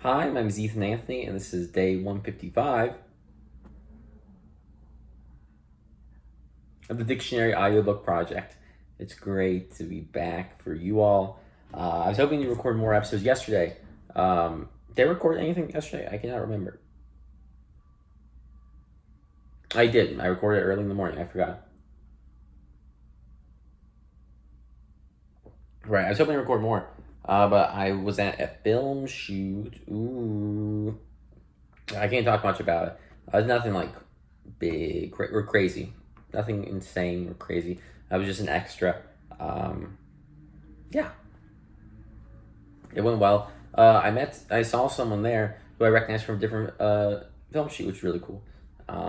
Hi, my name is Ethan Anthony, and this is day 155 of the Dictionary Audiobook Project. It's great to be back for you all. I was hoping to record more episodes yesterday. Did I record anything yesterday? I cannot remember. I did. I recorded it early in the morning. I forgot. Right, I was hoping to record more, but I was at a film shoot. Ooh. I can't talk much about it. Nothing like big or crazy. Nothing insane or crazy. I was just an extra. Yeah. It went well. I saw someone there who I recognized from a different film shoot, which was really cool.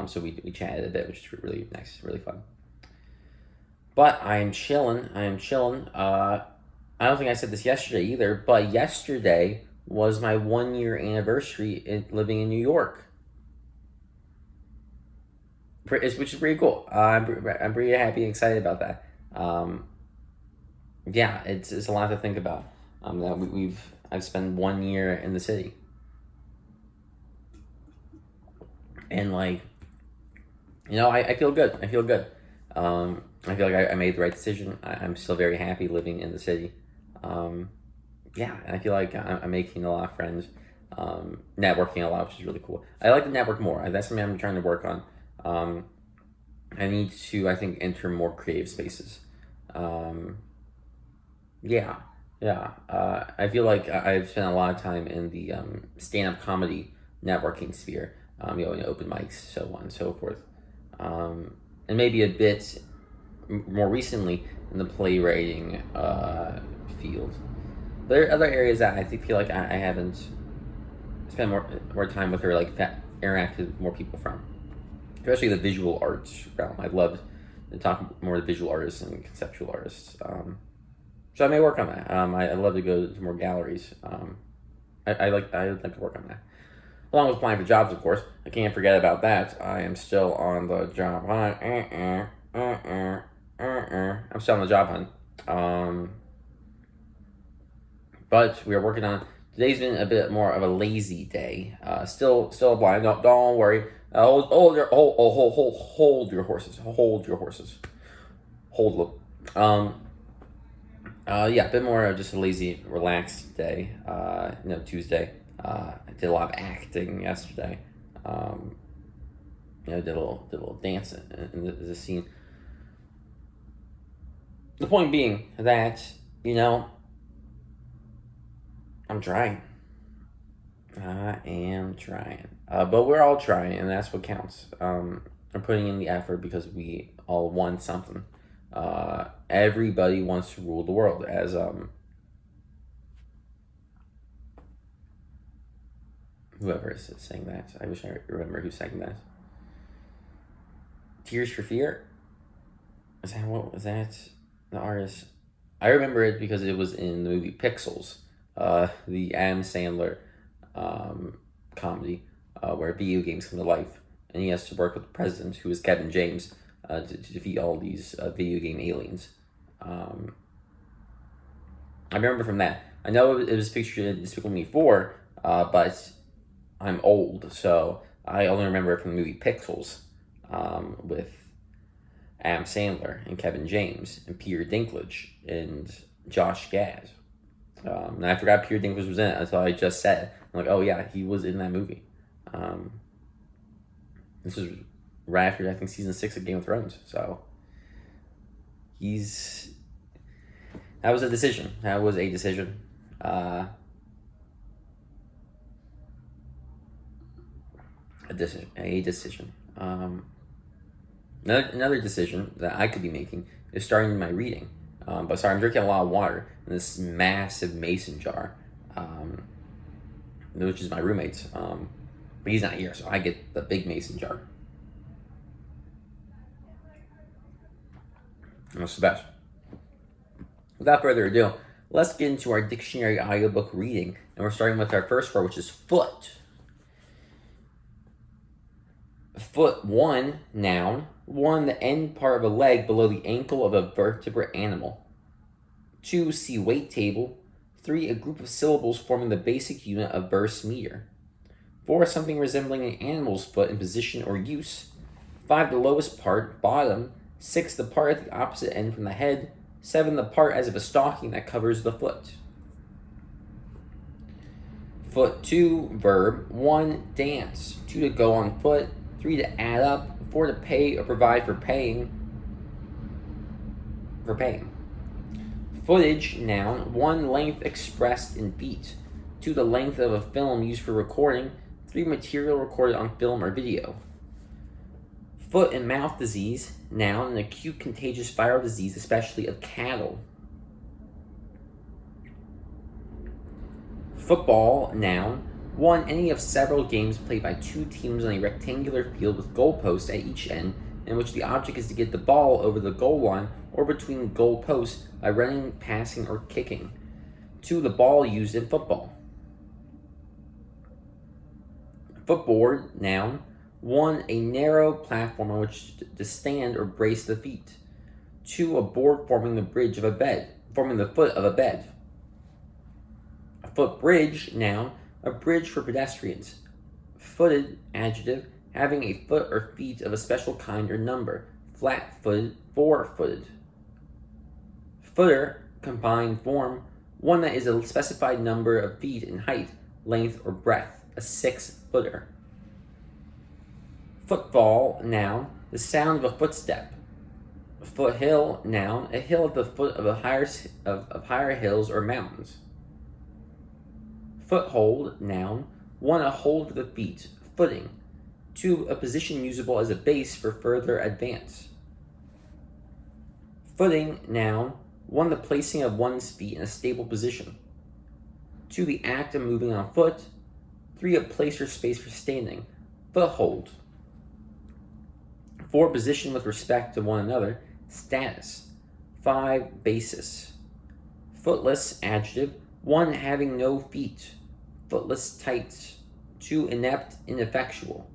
So we chatted a bit, which is really nice, really fun. But I am chilling. I don't think I said this yesterday either, but yesterday was my 1 year anniversary living in New York. Which is pretty cool. I'm pretty happy and excited about that. Yeah, it's a lot to think about. That I've spent 1 year in the city, and I feel good. I feel good. I feel like I made the right decision. I'm still very happy living in the city. Yeah, and I feel like I'm making a lot of friends, networking a lot, which is really cool. I like to network more. That's something I'm trying to work on. I need to, I think, enter more creative spaces. Yeah. I feel like I've spent a lot of time in the stand-up comedy networking sphere, in open mics, so on and so forth. And maybe a bit more recently in the playwriting field. There are other areas that I feel like I haven't spent more time with or interacted with more people from, especially the visual arts realm. I'd love to talk more to visual artists and conceptual artists. So I may work on that. I'd love to go to more galleries. I'd like to work on that, along with applying for jobs, of course. I can't forget about that. I am still on the job hunt. I'm still on the job hunt. But we are working on. Today's been a bit more of a lazy day. Still applying. Don't worry. Hold your horses. Hold your horses. Hold them. Yeah, a bit more of just a lazy, relaxed day. Tuesday. I did a lot of acting yesterday. Did a little dance in the scene. The point being that, I'm trying. I am trying. But we're all trying, and that's what counts. I'm putting in the effort because we all want something. Everybody wants to rule the world, as whoever is saying that. I wish I remember who's saying that. Tears for Fear? Was that the artist? I remember it because it was in the movie Pixels, the Adam Sandler comedy where video games come to life, and he has to work with the president, who is Kevin James, to defeat all these video game aliens. I remember from that. I know it was featured in Despicable Me 4, but I'm old, so I only remember it from the movie Pixels, with Adam Sandler and Kevin James and Peter Dinklage and Josh Gad. And I forgot Peter Dinklage was in it until I just said it. I'm like, oh yeah, he was in that movie. This was right after, I think, season 6 of Game of Thrones. So that was a decision. A decision. Another decision that I could be making is starting my reading. I'm drinking a lot of water in this massive mason jar, which is my roommate's. But he's not here, so I get the big mason jar. That's the best. Without further ado, let's get into our dictionary audiobook reading, and we're starting with our first word, which is foot. Foot, 1, noun. 1, the end part of a leg below the ankle of a vertebrate animal. 2, see weight table. 3, a group of syllables forming the basic unit of verse meter. 4, something resembling an animal's foot in position or use. 5, the lowest part, bottom. 6, the part at the opposite end from the head. 7, the part as of a stocking that covers the foot. Foot 2, verb. 1, dance. 2, to go on foot. 3, to add up. 4, to pay or provide for paying. Footage, noun. 1, length expressed in feet. 2, the length of a film used for recording. 3, material recorded on film or video. Foot and mouth disease, noun, an acute contagious viral disease, especially of cattle. Football, noun. 1, any of several games played by 2 teams on a rectangular field with goalposts at each end, in which the object is to get the ball over the goal line or between goal posts by running, passing, or kicking. 2, the ball used in football. Footboard, noun. 1, a narrow platform on which to stand or brace the feet. 2, a board forming the foot of a bed. A footbridge, noun. A bridge for pedestrians. Footed, adjective, having a foot or feet of a special kind or number. Flat-footed, four-footed. Footer, combined form. 1 that is a specified number of feet in height, length, or breadth. A 6-footer. Footfall, noun, the sound of a footstep. Foothill, noun, a hill at the foot of higher hills or mountains. Foothold, noun, 1, a hold of the feet, footing. 2, a position usable as a base for further advance. Footing, noun, 1, the placing of one's feet in a stable position. 2, the act of moving on foot. 3, a place or space for standing. Foothold. 4, position with respect to one another. Status. 5, basis. Footless, adjective. 1, having no feet. Footless tights. 2, inept, ineffectual.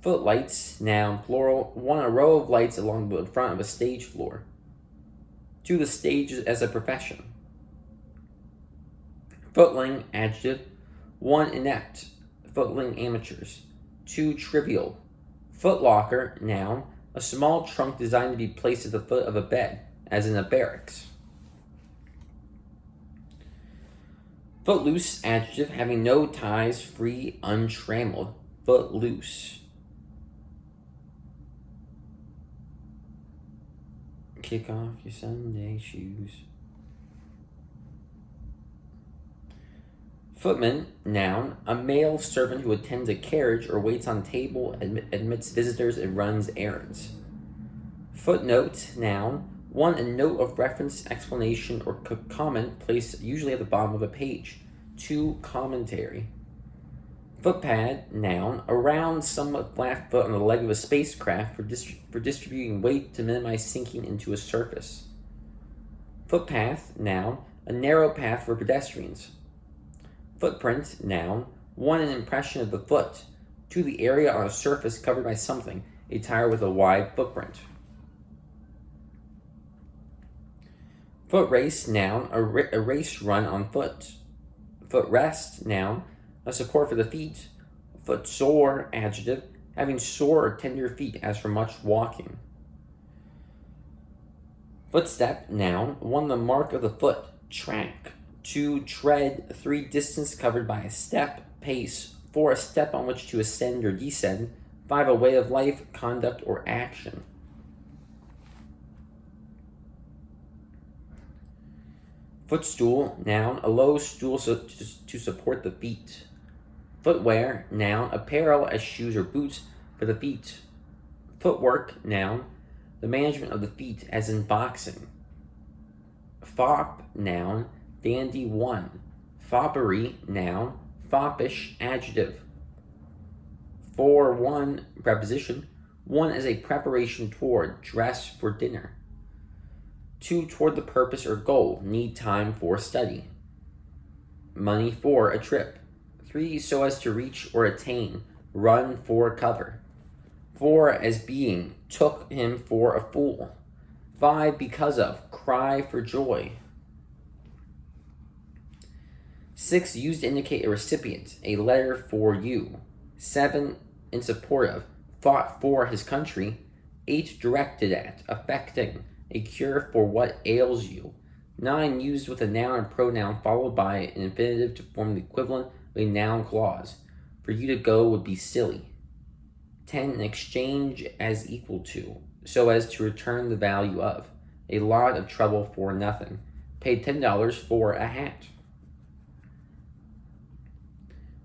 Footlights, noun, plural. 1, a row of lights along the front of a stage floor. 2, the stage as a profession. Footling, adjective. 1, inept. Footling amateurs. 2, trivial. Footlocker, noun, a small trunk designed to be placed at the foot of a bed, as in a barracks. Footloose, adjective, having no ties, free, untrammeled. Footloose. Kick off your Sunday shoes. Footman, noun, a male servant who attends a carriage or waits on table, admits visitors, and runs errands. Footnote, noun, 1, a note of reference, explanation, or comment placed usually at the bottom of a page. 2, commentary. Footpad, noun, a round, somewhat flat foot on the leg of a spacecraft for distributing weight to minimize sinking into a surface. Footpath, noun, a narrow path for pedestrians. Footprint, noun, 1, an impression of the foot. 2, the area on a surface covered by something, a tire with a wide footprint. Foot race, noun, a race run on foot. Footrest, noun, a support for the feet. Footsore, adjective, having sore or tender feet as for much walking. Footstep, noun, 1, the mark of the foot, track. 2, tread. 3, distance covered by a step, pace. 4, a step on which to ascend or descend. 5, a way of life, conduct, or action. Footstool, noun, a low stool to support the feet. Footwear, noun, apparel as shoes or boots for the feet. Footwork, noun, the management of the feet as in boxing. Fop, noun, dandy 1. Foppery, noun, foppish, adjective. 4, 1, preposition. 1 is a preparation toward, dress for dinner. 2, toward the purpose or goal, need time for study. Money for a trip. 3, so as to reach or attain, run for cover. 4, as being, took him for a fool. 5, because of, cry for joy. 6, used to indicate a recipient, a letter for you. 7, in support of, fought for his country. 8, directed at, affecting, a cure for what ails you. 9, used with a noun or pronoun followed by an infinitive to form the equivalent of a noun clause. For you to go would be silly. 10, an exchange as equal to, so as to return the value of. A lot of trouble for nothing. Paid $10 for a hat.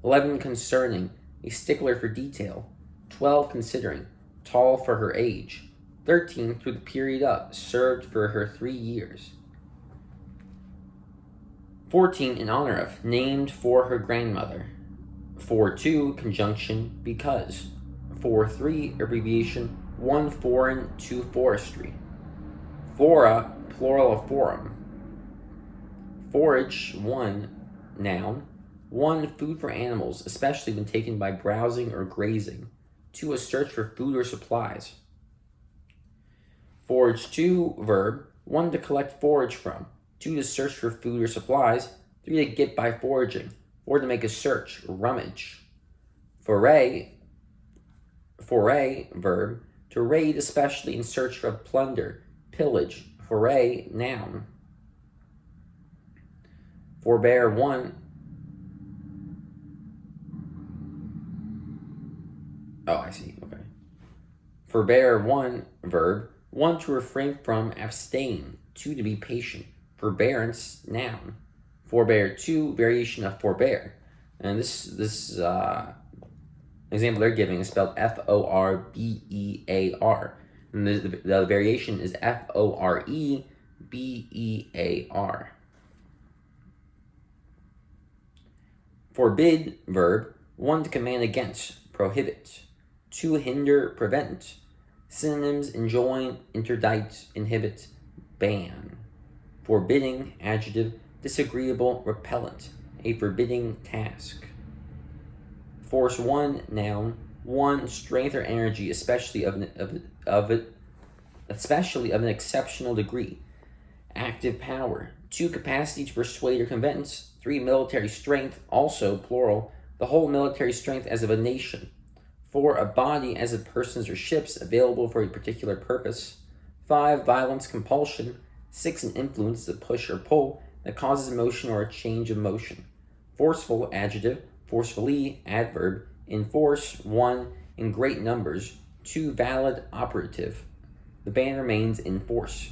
11, concerning, a stickler for detail. 12, considering, tall for her age. 13, through the period of, served for her 3 years. 14, in honor of, named for her grandmother. 4.2, conjunction, because. 4.3, abbreviation, 1 foreign, 2 forestry. Fora, plural of forum. Forage, 1, noun. 1, food for animals, especially when taken by browsing or grazing. 2, a search for food or supplies. Forage 2, verb. 1, to collect forage from. 2, to search for food or supplies. 3, to get by foraging. 4, to make a search, rummage. Foray, verb. To raid, especially in search of plunder, pillage. Foray, noun. Forbear, 1. Oh, I see. Okay. Forbear, 1, verb. 1, to refrain from, abstain. 2, to be patient. Forbearance, noun. Forbear 2, variation of forbear. And this example they're giving is spelled Forbear. And the variation is Forebear. Forbid, verb. 1, to command against, prohibit. 2, hinder, prevent. Synonyms: enjoin, interdict, inhibit, ban. Forbidding, adjective, disagreeable, repellent, a forbidding task. Force 1, noun. 1, strength or energy, especially of an exceptional degree. Active power. 2, capacity to persuade or convince. 3, military strength, also plural, the whole military strength as of a nation. 4, a body as of persons or ships available for a particular purpose. 5, violence, compulsion. 6, an influence, a push or pull that causes motion or a change of motion. Forceful, adjective. Forcefully, adverb. Enforce, 1, in great numbers. 2, valid, operative. The ban remains in force.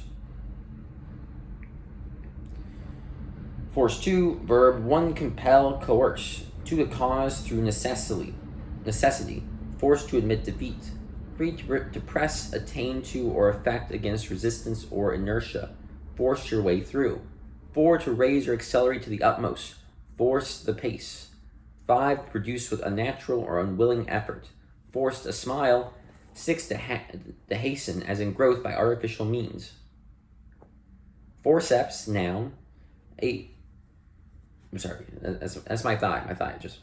Force 2, verb. 1, compel, coerce. 2, to cause through necessity. Force to admit defeat. 3, to press, attain to, or effect against resistance or inertia. Force your way through. 4, to raise or accelerate to the utmost. Force the pace. 5, produce with unnatural or unwilling effort. Force a smile. 6, to hasten, as in growth by artificial means. Forceps, noun. 8. I'm sorry, that's my thigh, just.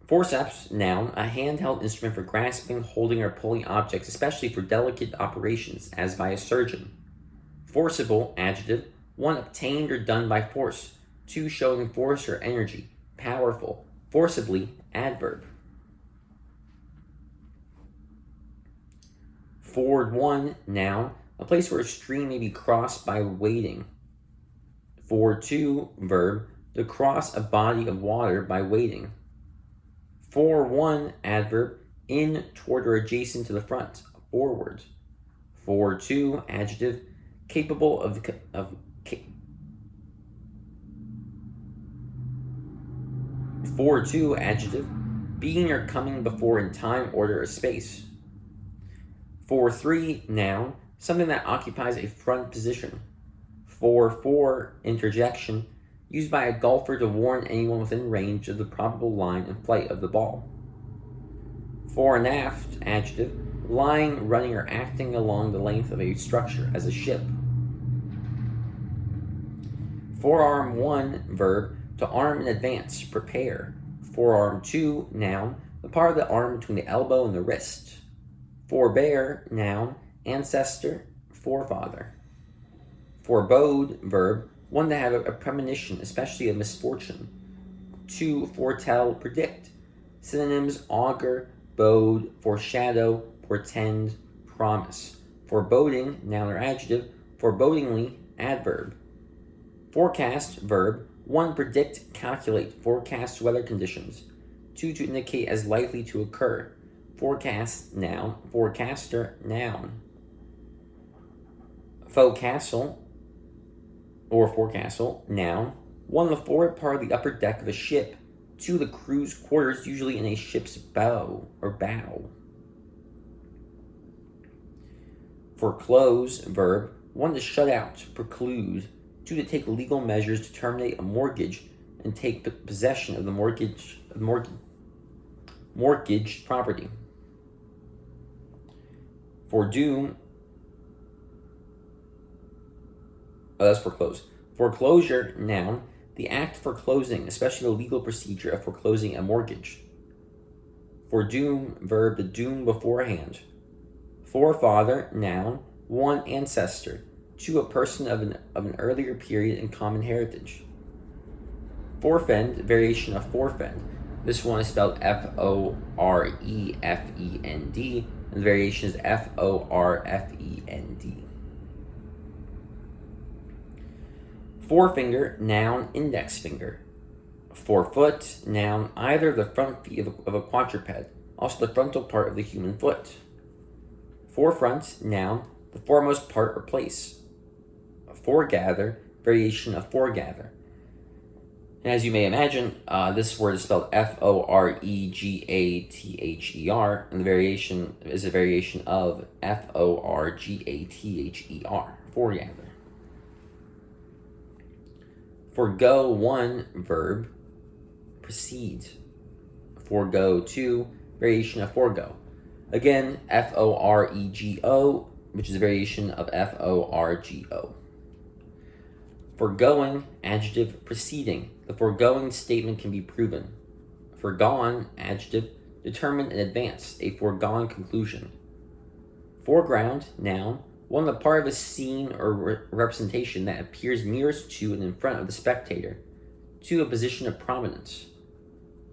Forceps, noun, a handheld instrument for grasping, holding, or pulling objects, especially for delicate operations, as by a surgeon. Forcible, adjective. 1, obtained or done by force. 2, showing force or energy. Powerful. Forcibly, adverb. Ford 1, noun, a place where a stream may be crossed by wading. Ford 2, verb, to cross a body of water by wading. 4.1, adverb, in, toward, or adjacent to the front, forward. 4.2, adjective, capable of 4.2, adjective, being or coming before in time, order, or space. 4.3, noun, something that occupies a front position. 4.4, interjection, used by a golfer to warn anyone within range of the probable line and flight of the ball. Fore and aft, adjective, lying, running, or acting along the length of a structure, as a ship. Forearm 1, verb, to arm in advance, prepare. Forearm 2, noun, the part of the arm between the elbow and the wrist. Forbear, noun, ancestor, forefather. Forebode, verb, one to have a premonition, especially of misfortune. 2, foretell, predict. Synonyms: augur, bode, foreshadow, portend, promise. Foreboding, noun or adjective. Forebodingly, adverb. Forecast, verb. 1, predict, calculate, forecast weather conditions. 2, to indicate as likely to occur. Forecast, noun. Forecaster, noun. Forecastle, or forecastle, noun. 1, the forward part of the upper deck of a ship. 2, the crew's quarters, usually in a ship's bow or bow. Foreclose, verb. 1, to shut out, preclude. 2, to take legal measures to terminate a mortgage and take possession of the mortgaged property. Foredoom, that's foreclose. Foreclosure, noun. The act of foreclosing, especially the legal procedure of foreclosing a mortgage. Foredoom, verb, to doom beforehand. Forefather, noun. 1, ancestor. 2, a person of an earlier period in common heritage. Forefend, variation of forefend. This one is spelled Forefend, and the variation is Forfend. Forefinger, noun, index finger. Forefoot, noun, either the front feet of a quadruped, also the frontal part of the human foot. Forefront, noun, the foremost part or place. Foregather, variation of foregather. And as you may imagine, this word is spelled Foregather, and the variation is a variation of Forgather, foregather. Forego, 1, verb, proceed. Forego, 2, variation of forego. Again, Forego, which is a variation of Forgo. Foregoing, adjective, preceding. The foregoing statement can be proven. Foregone, adjective, determined in advance, a foregone conclusion. Foreground, noun, 1, the part of a scene or representation that appears nearest to and in front of the spectator. 2, a position of prominence.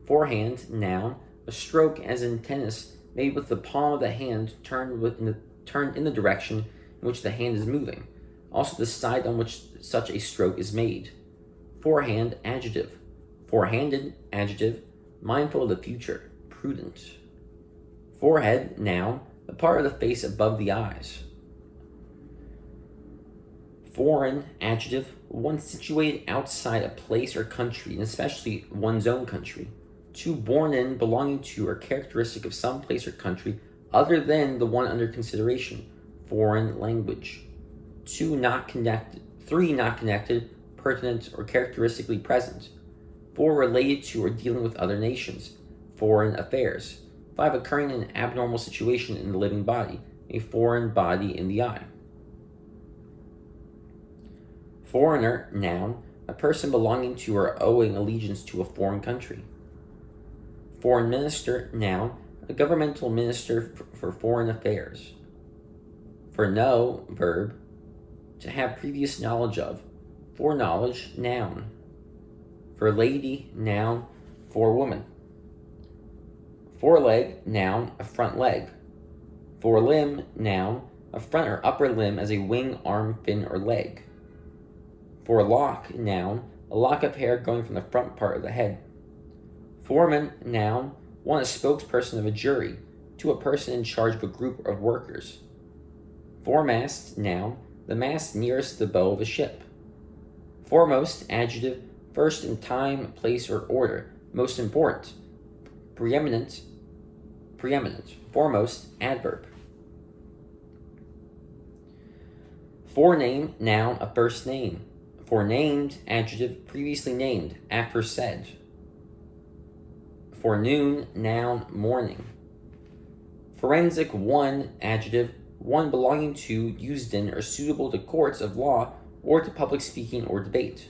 Forehand, noun, a stroke as in tennis made with the palm of the hand turned in the direction in which the hand is moving. Also the side on which such a stroke is made. Forehand, adjective. Forehanded, adjective, mindful of the future, prudent. Forehead, noun, the part of the face above the eyes. Foreign, adjective, 1 situated outside a place or country, and especially one's own country. 2, born in, belonging to, or characteristic of some place or country other than the one under consideration. Foreign language. 2, not connected. 3, not connected, pertinent, or characteristically present. 4, related to or dealing with other nations. Foreign affairs. 5, occurring in an abnormal situation in the living body, a foreign body in the eye. Foreigner, noun, a person belonging to or owing allegiance to a foreign country. Foreign minister, noun, a governmental minister for foreign affairs. Foreknow, verb, to have previous knowledge of. Foreknowledge, noun. For lady, noun. For woman. Foreleg, noun, a front leg. Forelimb, noun, a front or upper limb as a wing, arm, fin, or leg. Forelock, noun, a lock of hair going from the front part of the head. Foreman, noun, 1, a spokesperson of a jury. 2, a person in charge of a group of workers. Foremast, noun, the mast nearest the bow of a ship. Foremost, adjective, first in time, place, or order, most important. Preeminent, foremost, adverb. Forename, noun, a first name. Forenamed, adjective, previously named, aforesaid. Forenoon, noun, morning. Forensic, 1, adjective, 1 belonging to, used in, or suitable to courts of law or to public speaking or debate.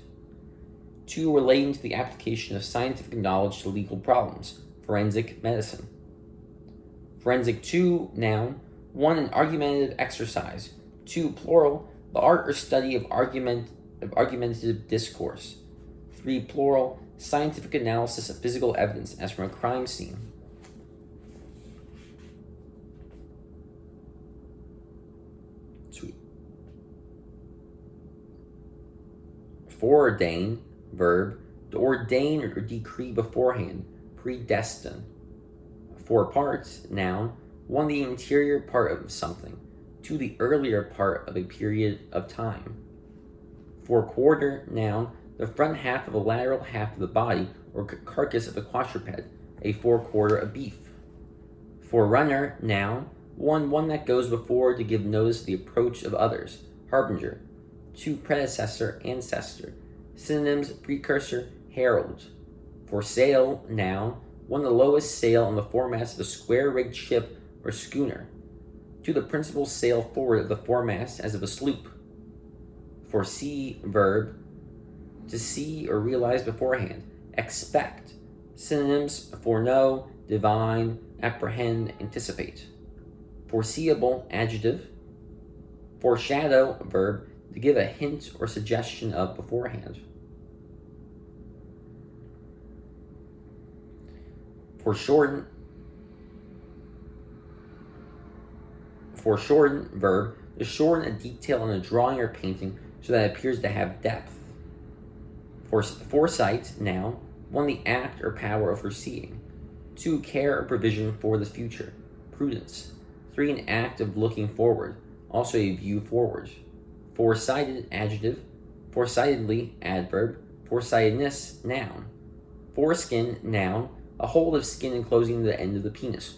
2, relating to the application of scientific knowledge to legal problems, forensic medicine. Forensic, 2, noun, 1, an argumentative exercise. 2, plural, the art or study of argument argumentative discourse. 3, plural, scientific analysis of physical evidence as from a crime scene. Sweet. Foreordain, verb, to ordain or decree beforehand, predestine. 4 parts, noun, 1, the interior part of something, 2, the earlier part of a period of time. 4, quarter, noun, the front half of the lateral half of the body or carcass of a quadruped, a 4-quarter of beef. 4, runner, noun, 1 that goes before to give notice of the approach of others, harbinger. 2, predecessor, ancestor. Synonyms, precursor, herald. 4, sail, noun, 1, the lowest sail on the foremast of a square-rigged ship or schooner. 2, the principal sail forward of the foremast as of a sloop. 4, see, verb, to see or realize beforehand. Expect. Synonyms, foreknow, divine, apprehend, anticipate. Foreseeable, adjective. Foreshadow, verb, to give a hint or suggestion of beforehand. Foreshorten, verb, to shorten a detail in a drawing or painting so that it appears to have depth. Foresight, noun, 1, the act or power of foreseeing. 2, care or provision for the future, prudence. 3, an act of looking forward, also a view forward. Foresighted, adjective. Foresightedly, adverb. Foresightedness, noun. Foreskin, noun, a hold of skin enclosing the end of the penis.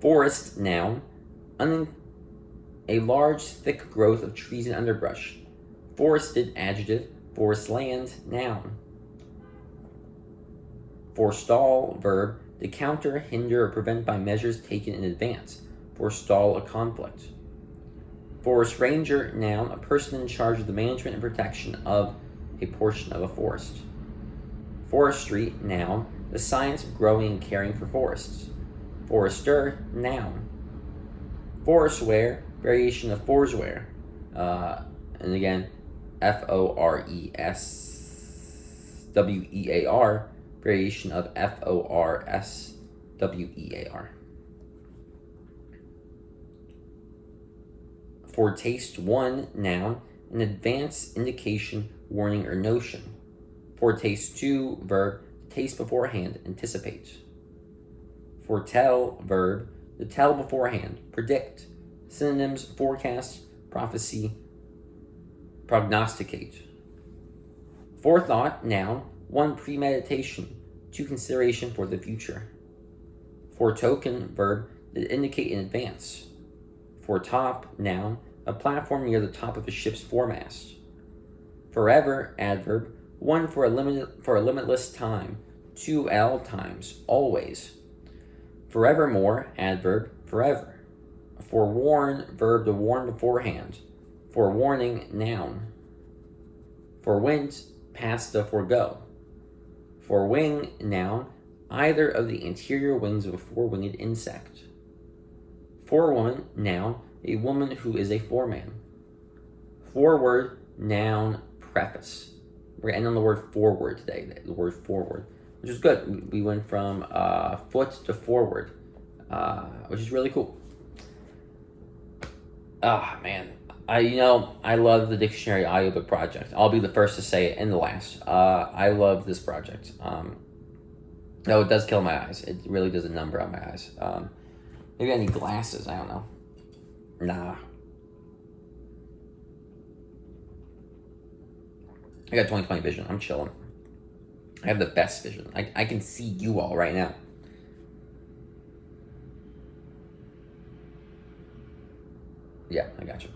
Forest, noun, a large, thick growth of trees and underbrush. Forested, adjective. Forestland, noun. Forestall, verb, to counter, hinder, or prevent by measures taken in advance. Forestall a conflict. Forest ranger, noun, a person in charge of the management and protection of a portion of a forest. Forestry, noun, the science of growing and caring for forests. Forester, noun. Forestware, variation of forswear. And again, Foreswear, variation of Forswear. Foretaste, 1, noun, an advance, indication, warning, or notion. Foretaste, 2, verb, taste beforehand, anticipate. Foretell, verb, to tell beforehand, predict. Synonyms, forecast, prophecy, prognosticate. Forethought, noun, 1, premeditation, 2, consideration for the future. Foretoken, verb, to indicate in advance. Foretop, noun, a platform near the top of a ship's foremast. Forever, adverb, 1, for a limitless time, 2, at all times, always. Forevermore, adverb, forever. Forewarn, verb, to warn beforehand. Forewarning, noun. Forewent, past the forego. Forewing, noun, either of the interior wings of a four-winged insect. Forewoman, noun, a woman who is a foreman. Foreword, noun, preface. We're going to end on the word forward today, the word forward, which is good. We went from foot to forward, which is really cool. Man. I love the dictionary audiobook project. I'll be the first to say it and the last. I love this project. Though it does kill my eyes. It really does a number on my eyes. Maybe I need glasses. I don't know. Nah. I got 20/20 vision. I'm chilling. I have the best vision. I can see you all right now. Yeah, I got you.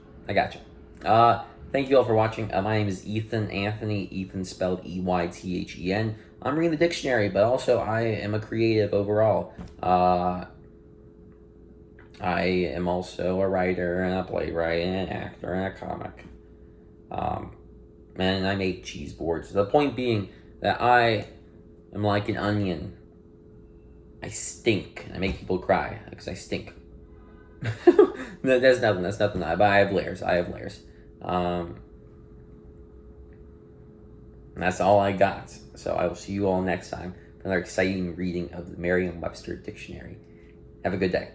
Thank you all for watching. My name is Ethan Anthony. Ethan spelled Eythen. I'm reading the dictionary, but also I am a creative overall. I am also a writer and a playwright and an actor and a comic. And I make cheese boards. The point being that I am like an onion. I stink. I make people cry because I stink. That's nothing. But I have layers. And that's all I got. So I will see you all next time for another exciting reading of the Merriam-Webster Dictionary. Have a good day.